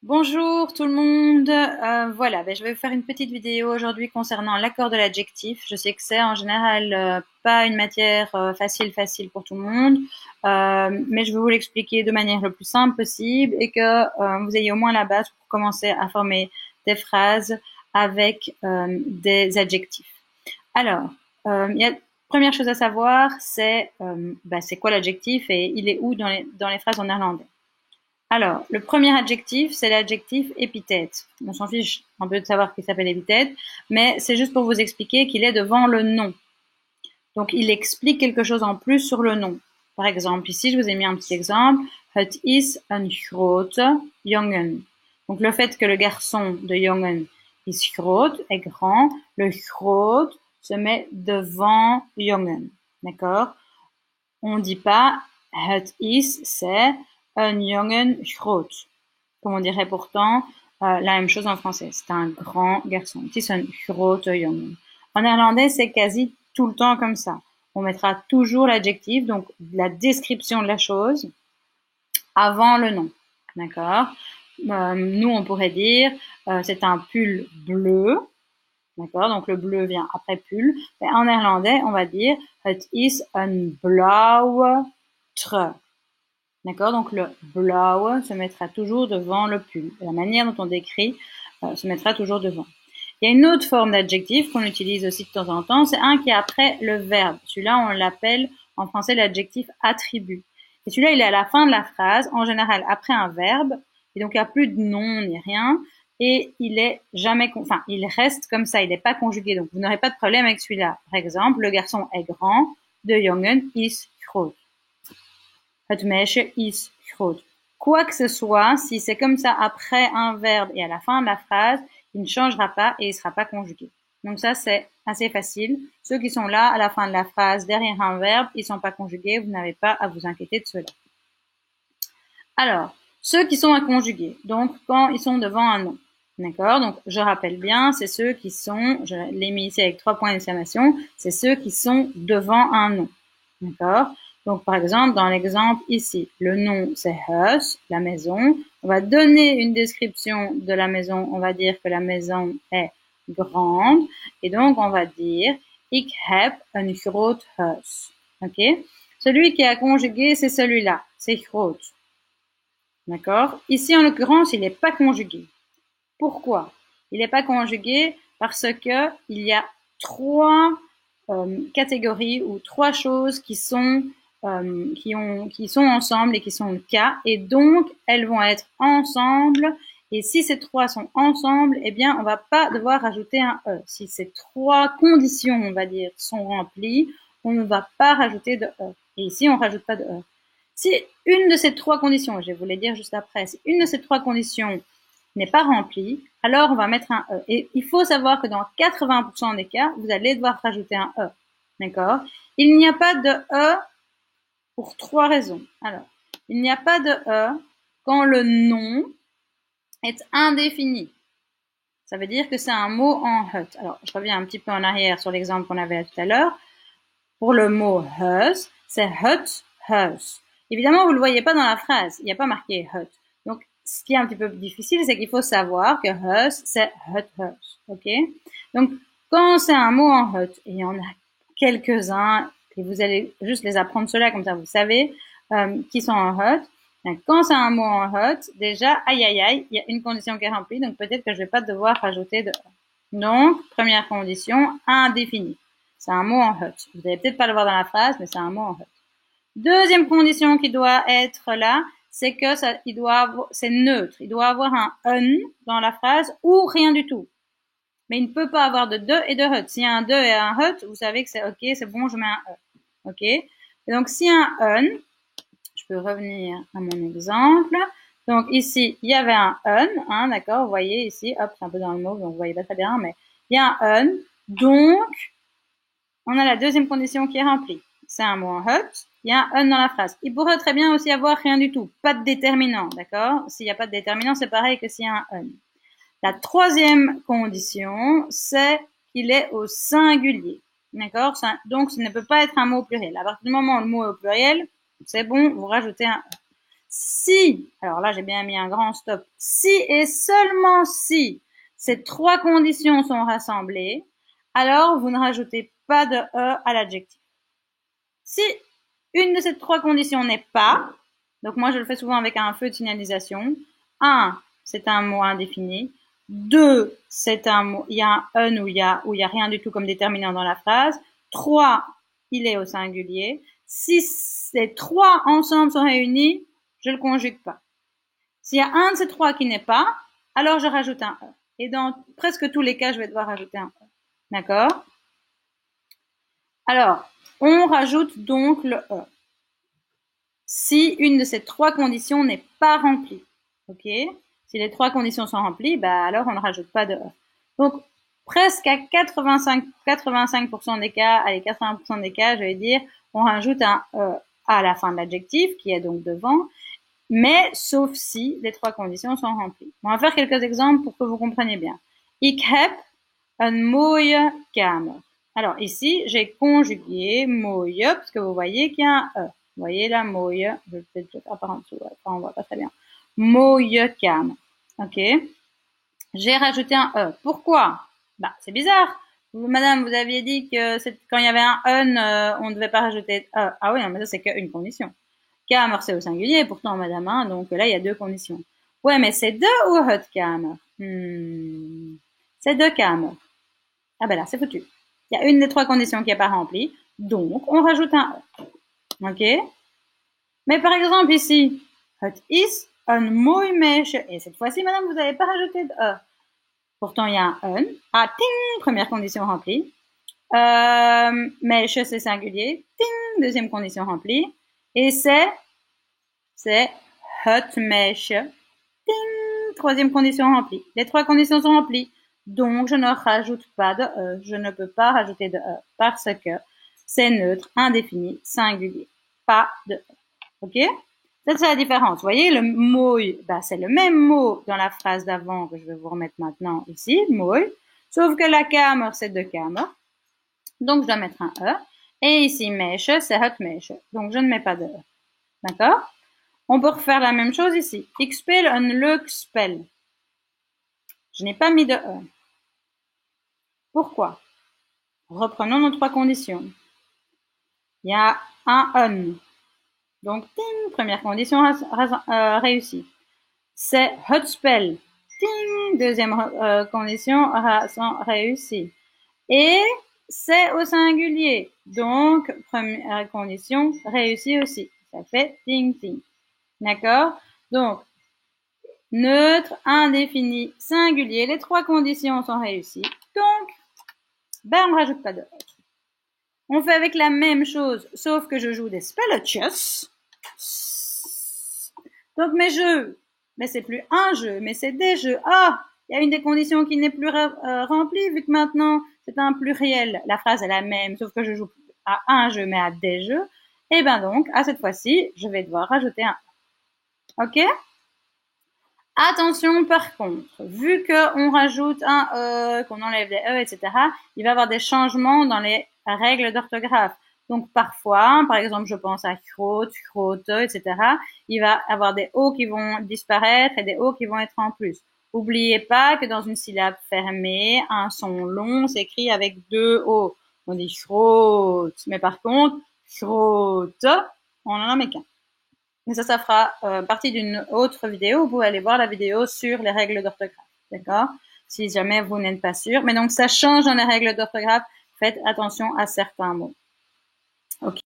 Bonjour tout le monde. Voilà, je vais vous faire une petite vidéo aujourd'hui concernant l'accord de l'adjectif. Je sais que c'est en général pas une matière facile pour tout le monde, mais je vais vous l'expliquer de manière le plus simple possible et que vous ayez au moins la base pour commencer à former des phrases avec des adjectifs. Alors, première chose à savoir, c'est quoi l'adjectif et il est où dans les phrases en néerlandais. Alors, le premier adjectif, c'est l'adjectif épithète. On s'en fiche un peu de savoir qu'il s'appelle épithète, mais c'est juste pour vous expliquer qu'il est devant le nom. Donc, il explique quelque chose en plus sur le nom. Par exemple, ici, je vous ai mis un petit exemple. Het is een grote jongen. Donc, le fait que le garçon de jongen is groot, est grand, le groot se met devant jongen. D'accord? On ne dit pas het is, c'est een jongen groot. Comme on dirait pourtant la même chose en français. C'est un grand garçon. Het is een grote jongen. En néerlandais, c'est quasi tout le temps comme ça. On mettra toujours l'adjectif, donc la description de la chose, avant le nom. D'accord? Nous, on pourrait dire c'est un pull bleu. D'accord? Donc le bleu vient après pull. Mais en néerlandais, on va dire het is een blauwe trui. D'accord? Donc le blauwe se mettra toujours devant le pull. La manière dont on décrit se mettra toujours devant. Il y a une autre forme d'adjectif qu'on utilise aussi de temps en temps, c'est un qui est après le verbe. Celui-là, on l'appelle en français l'adjectif attribut. Et celui-là, il est à la fin de la phrase, en général après un verbe, et donc il n'y a plus de nom ni rien, et il est jamais, il reste comme ça, il n'est pas conjugué, donc vous n'aurez pas de problème avec celui-là. Par exemple, le garçon est grand, de jongen is groot. Het meisje is groot. Quoi que ce soit, si c'est comme ça après un verbe et à la fin de la phrase, il ne changera pas et il ne sera pas conjugué. Donc ça, c'est assez facile. Ceux qui sont là à la fin de la phrase, derrière un verbe, ils ne sont pas conjugués, vous n'avez pas à vous inquiéter de cela. Alors, ceux qui sont à conjuguer, donc quand ils sont devant un nom. D'accord? Donc, je rappelle bien, c'est ceux qui sont, je l'ai mis ici avec 3 points d'exclamation, c'est ceux qui sont devant un nom. D'accord? Donc, par exemple, dans l'exemple ici, le nom c'est huis, la maison. On va donner une description de la maison. On va dire que la maison est grande. Et donc, on va dire, ik heb een groot huis. Ok? Celui qui a conjugué, c'est celui-là. C'est groot. D'accord? Ici, en l'occurrence, il n'est pas conjugué. Pourquoi? Il n'est pas conjugué parce que il y a 3 catégories ou 3 choses qui sont ensemble et qui sont le cas, et donc elles vont être ensemble. Et si ces 3 sont ensemble, eh bien, on va pas devoir rajouter un e. Si ces 3 conditions, on va dire, sont remplies, on ne va pas rajouter de e. Et ici, on rajoute pas de e. Si une de ces 3 conditions, je vais vous les dire juste après, si une de ces 3 conditions n'est pas remplie, alors on va mettre un e. Et il faut savoir que dans 80% des cas, vous allez devoir rajouter un e. D'accord? Il n'y a pas de e pour 3 raisons. Alors, il n'y a pas de e quand le nom est indéfini. Ça veut dire que c'est un mot en het. Alors, je reviens un petit peu en arrière sur l'exemple qu'on avait tout à l'heure. Pour le mot huis, c'est het huis. Évidemment, vous ne le voyez pas dans la phrase. Il n'y a pas marqué het. Donc, ce qui est un petit peu difficile, c'est qu'il faut savoir que huis, c'est het huis. Ok? Donc, quand c'est un mot en het, et il y en a quelques-uns, et vous allez juste les apprendre cela, comme ça vous savez, qui sont en het. Donc, quand c'est un mot en het, déjà, aïe aïe aïe, il y a une condition qui est remplie, donc peut-être que je vais pas devoir rajouter de e. Donc, première condition, indéfini. C'est un mot en het. Vous n'allez peut-être pas le voir dans la phrase, mais c'est un mot en het. Deuxième condition qui doit être là, c'est que c'est neutre. Il doit avoir un un dans la phrase ou rien du tout. Mais il ne peut pas avoir de de et de het. S'il y a un de et un het, vous savez que c'est ok, c'est bon, je mets un e. Ok? Et donc, s'il y a un je peux revenir à mon exemple. Donc, ici, il y avait un un, d'accord? Vous voyez ici, hop, c'est un peu dans le mot, donc vous voyez pas très bien, mais il y a un donc, on a la deuxième condition qui est remplie. C'est un mot en het, il y a un dans la phrase. Il pourrait très bien aussi avoir rien du tout, pas de déterminant, d'accord? S'il n'y a pas de déterminant, c'est pareil que s'il y a un. La troisième condition, c'est qu'il est au singulier, d'accord? Donc, ce ne peut pas être un mot au pluriel. À partir du moment où le mot est au pluriel, c'est bon, vous rajoutez un e. Si, alors là j'ai bien mis un grand stop, si et seulement si ces trois conditions sont rassemblées, alors vous ne rajoutez pas de E à l'adjectif. Si une de ces trois conditions n'est pas, donc moi je le fais souvent avec un feu de signalisation, 1, c'est un mot indéfini, 2, c'est un mot, il y a un un où il y a rien du tout comme déterminant dans la phrase, 3, il est au singulier, si ces trois ensemble sont réunis, je le conjugue pas. S'il y a un de ces trois qui n'est pas, alors je rajoute un E. Et dans presque tous les cas, je vais devoir rajouter un E. D'accord? Alors, on rajoute donc le E. Si une de ces trois conditions n'est pas remplie. Ok? Si les trois conditions sont remplies, bah alors on ne rajoute pas de E. Donc, presque à 85% des cas, allez, 80% des cas, je vais dire, on rajoute un E à la fin de l'adjectif, qui est donc devant, mais sauf si les trois conditions sont remplies. On va faire quelques exemples pour que vous compreniez bien. Ik heb een mooie kamer. Alors ici, j'ai conjugué mooie, parce que vous voyez qu'il y a un E. Vous voyez là, mooie, je vais peut-être le faire par en dessous, on voit pas très bien. Mooie kamer. Ok? J'ai rajouté un E. Pourquoi? Bah, c'est bizarre. Madame, vous aviez dit que quand il y avait un on ne devait pas rajouter E. Ah oui, non, mais ça, c'est qu'une condition. Kamer, c'est au singulier, pourtant, madame, hein, donc là, il y a deux conditions. Ouais, mais c'est deux ou het kamer? C'est deux kamers. Ah ben là, c'est foutu. Il y a une des trois conditions qui n'est pas remplie, donc on rajoute un E. Ok? Mais par exemple ici, het is een mooi meisje. Et cette fois-ci, madame, vous n'avez pas rajouté de E. Pourtant, il y a un un. Ah, ting, première condition remplie. Meisje, c'est singulier. Ting, deuxième condition remplie. Et c'est het meisje. Ting, troisième condition remplie. Les trois conditions sont remplies. Donc, je ne rajoute pas de E. Je ne peux pas rajouter de E parce que c'est neutre, indéfini, singulier. Pas de E. Ok? Ça, c'est la différence. Vous voyez, le mooi, bah, c'est le même mot dans la phrase d'avant que je vais vous remettre maintenant ici, mooi. Sauf que la kamer, c'est de kamer. Donc, je dois mettre un E. Et ici, meisje, c'est het meisje. Donc, je ne mets pas de E. D'accord? On peut refaire la même chose ici. Ik speel een leuk spel. Je n'ai pas mis de E. Pourquoi? Reprenons nos trois conditions. Il y a un un. Donc, ting, première condition réussie. C'est het spel. Ting, deuxième condition réussie. Et c'est au singulier. Donc, première condition réussie aussi. Ça fait ting, ting. D'accord? Donc, neutre, indéfini, singulier. Les trois conditions sont réussies. Donc, ben, on ne rajoute pas de E. On fait avec la même chose, sauf que je joue des spelletjes. Donc mes jeux, mais c'est plus un jeu, mais c'est des jeux. Ah, il y a une des conditions qui n'est plus remplie, vu que maintenant c'est un pluriel. La phrase est la même, sauf que je joue à un jeu, mais à des jeux. Et ben donc, à cette fois-ci, je vais devoir rajouter un E. Ok? Attention par contre, vu qu'on rajoute un E, qu'on enlève les E, etc., il va y avoir des changements dans les règles d'orthographe. Donc parfois, par exemple, je pense à groot, grote, etc., il va y avoir des O qui vont disparaître et des O qui vont être en plus. N'oubliez pas que dans une syllabe fermée, un son long s'écrit avec deux O. On dit groot, mais par contre, grote, on en a met qu'un. Mais ça fera partie d'une autre vidéo. Vous pouvez aller voir la vidéo sur les règles d'orthographe. D'accord? Si jamais vous n'êtes pas sûr. Mais donc, ça change dans les règles d'orthographe. Faites attention à certains mots. Ok.